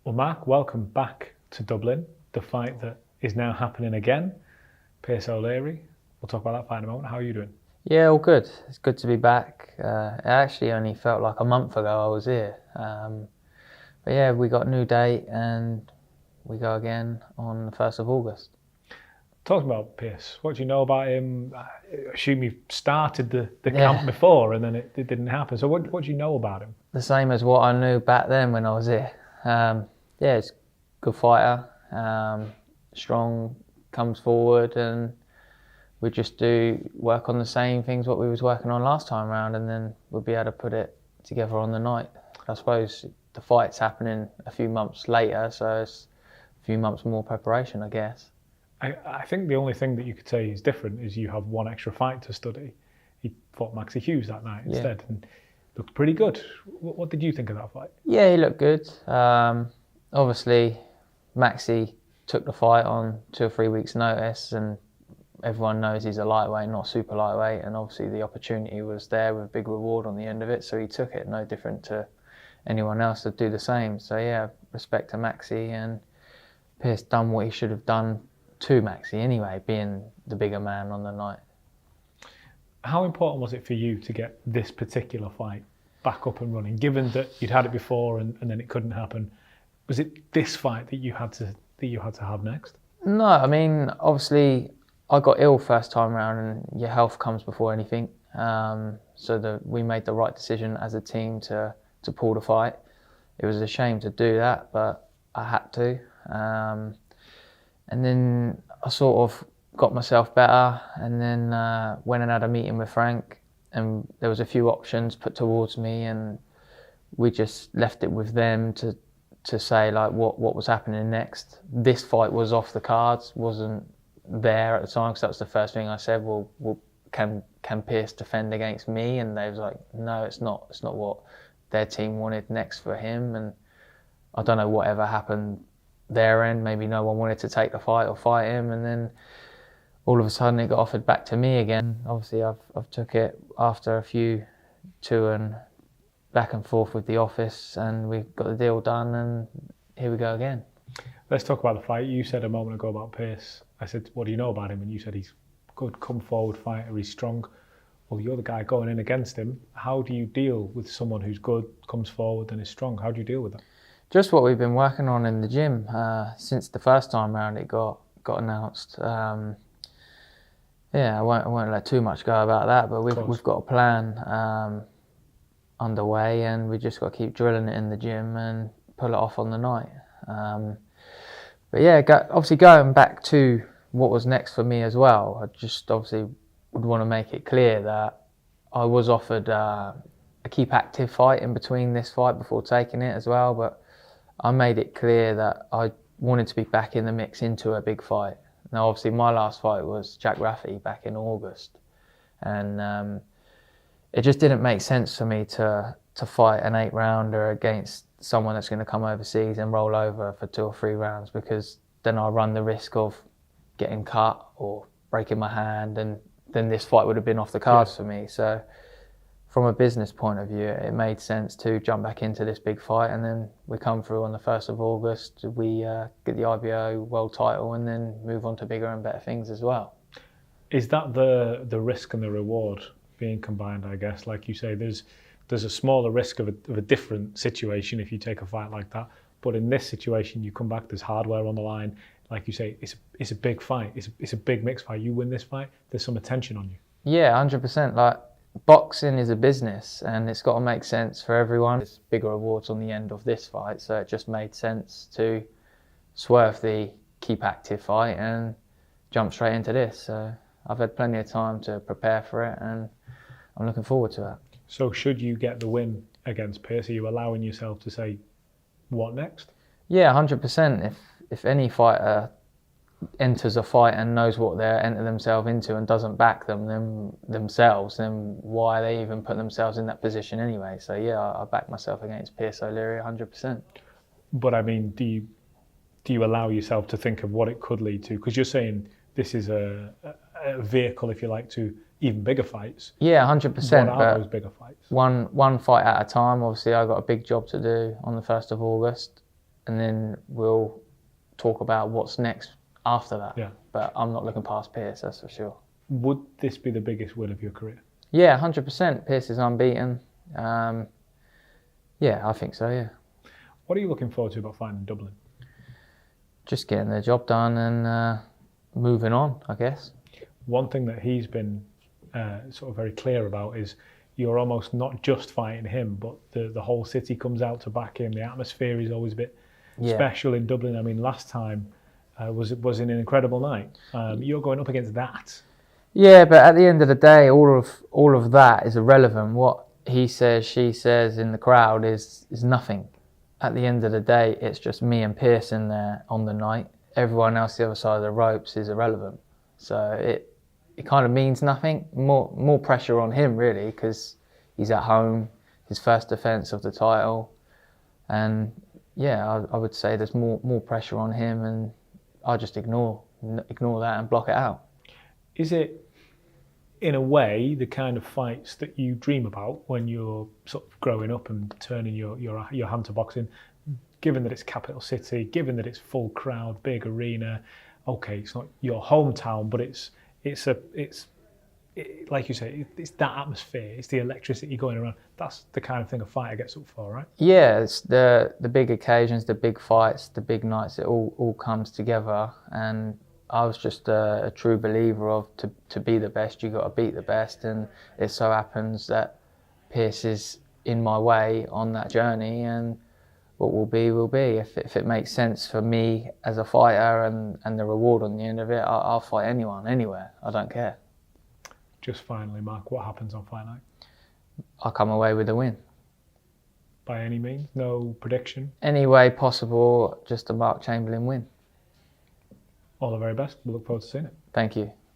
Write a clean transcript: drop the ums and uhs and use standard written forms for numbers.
Well, Mark, welcome back to Dublin, the fight that is now happening again. Pierce O'Leary. We'll talk about that fight in a moment. How are you doing? Yeah, all good. It's good to be back. It actually only felt like a month ago I was here. But yeah, we got a new date and we go again on the 1st of August. Talk about Pierce. What do you know about him? I assume you started the Yeah. camp before and then it didn't happen. So what do you know about him? The same as what I knew back then when I was here. Yeah, it's a good fighter, strong, comes forward, and we just do work on the same things what we was working on last time round, and then we'll be able to put it together on the night. I suppose the fight's happening a few months later, so it's a few months more preparation, I guess. I think the only thing that you could say is different is you have one extra fight to study. He fought Maxi Hughes that night instead and looked pretty good. What did you think of that fight? Yeah, he looked good. Obviously, Maxi took the fight on 2 or 3 weeks' notice, and everyone knows he's a lightweight, not super lightweight, and obviously the opportunity was there with a big reward on the end of it, so he took it, no different to anyone else to do the same. So yeah, respect to Maxi, and Pierce done what he should have done to Maxi anyway, being the bigger man on the night. How important was it for you to get this particular fight back up and running, given that you'd had it before and then it couldn't happen? Was it this fight that you had to have next? No, I mean, obviously I got ill first time round, and your health comes before anything. So we made the right decision as a team to pull the fight. It was a shame to do that, but I had to. And then I sort of got myself better, and then went and had a meeting with Frank, and there was a few options put towards me, and we just left it with them to say like what was happening next. This fight was off the cards, wasn't there at the time, because that was the first thing I said. Well, can Pierce defend against me? And they was like, no, it's not what their team wanted next for him. And I don't know whatever happened their end. Maybe no one wanted to take the fight or fight him, and then all of a sudden it got offered back to me again. Obviously I've took it after a few to and back and forth with the office, and we've got the deal done, and here we go again. Let's talk about the fight. You said a moment ago about Pierce. I said, what do you know about him? And you said he's good, come forward fighter, he's strong. Well, you're the guy going in against him. How do you deal with someone who's good, comes forward and is strong? How do you deal with that? Just what we've been working on in the gym since the first time round it got announced. Yeah, I won't let too much go about that, but we've got a plan underway, and we just got to keep drilling it in the gym and pull it off on the night. But yeah, obviously going back to what was next for me as well, I just obviously would want to make it clear that I was offered a keep active fight in between this fight before taking it as well, but I made it clear that I wanted to be back in the mix into a big fight. Now obviously my last fight was Jack Raffey back in August, and it just didn't make sense for me to fight an 8-rounder against someone that's going to come overseas and roll over for 2 or 3 rounds, because then I run the risk of getting cut or breaking my hand, and then this fight would have been off the cards for me. So from a business point of view, it made sense to jump back into this big fight, and then we come through on the 1st of August, we get the IBO world title, and then move on to bigger and better things as well. Is that the risk and the reward being combined, I guess? Like you say, there's a smaller risk of a different situation if you take a fight like that. But in this situation, you come back, there's hardware on the line. Like you say, it's a big fight. It's a big mixed fight. You win this fight, there's some attention on you. Yeah, 100%. Like, boxing is a business, and it's got to make sense for everyone. There's bigger rewards on the end of this fight, so it just made sense to swerve the keep active fight and jump straight into this. So I've had plenty of time to prepare for it, and I'm looking forward to it. So should you get the win against Pierce, are you allowing yourself to say, what next? Yeah, 100%. If any fighter enters a fight and knows what they're entering themselves into and doesn't back themselves, then why are they even put themselves in that position anyway? So yeah, I back myself against Pierce O'Leary 100%. But I mean, do you allow yourself to think of what it could lead to? Because you're saying this is a vehicle, if you like, to even bigger fights. Yeah, 100%. What are those bigger fights? One fight at a time. Obviously, I've got a big job to do on the 1st of August. and then we'll talk about what's next after that. Yeah. But I'm not looking past Pierce, that's for sure. Would this be the biggest win of your career? Yeah, 100%. Pierce is unbeaten. Yeah, I think so, yeah. What are you looking forward to about fighting in Dublin? Just getting the job done and moving on, I guess. One thing that he's been sort of very clear about is you're almost not just fighting him, but the whole city comes out to back him. The atmosphere is always a bit special in Dublin. I mean, last time was an incredible night. You're going up against that. Yeah, but at the end of the day, all of that is irrelevant. What he says, she says in the crowd is nothing. At the end of the day, it's just me and Pierce in there on the night. Everyone else the other side of the ropes is irrelevant. So it kind of means nothing. More pressure on him, really, because he's at home, his first defence of the title. And yeah, I would say there's more pressure on him, and I'll just ignore that and block it out. Is it, in a way, the kind of fights that you dream about when you're sort of growing up and turning your hand to boxing? Given that it's capital city, given that it's full crowd, big arena, okay, it's not your hometown, but it's like you say, it's that atmosphere, it's the electricity going around. That's the kind of thing a fighter gets up for, right? Yeah, it's the big occasions, the big fights, the big nights. It all comes together, and I was just a true believer of to be the best, you got to beat the best, and it so happens that Pierce is in my way on that journey, and what will be will be. If it makes sense for me as a fighter and the reward on the end of it, I'll fight anyone, anywhere. I don't care. Just finally, Mark, what happens on fight night? I come away with a win. By any means? No prediction? Any way possible, just a Mark Chamberlain win. All the very best. We look forward to seeing it. Thank you.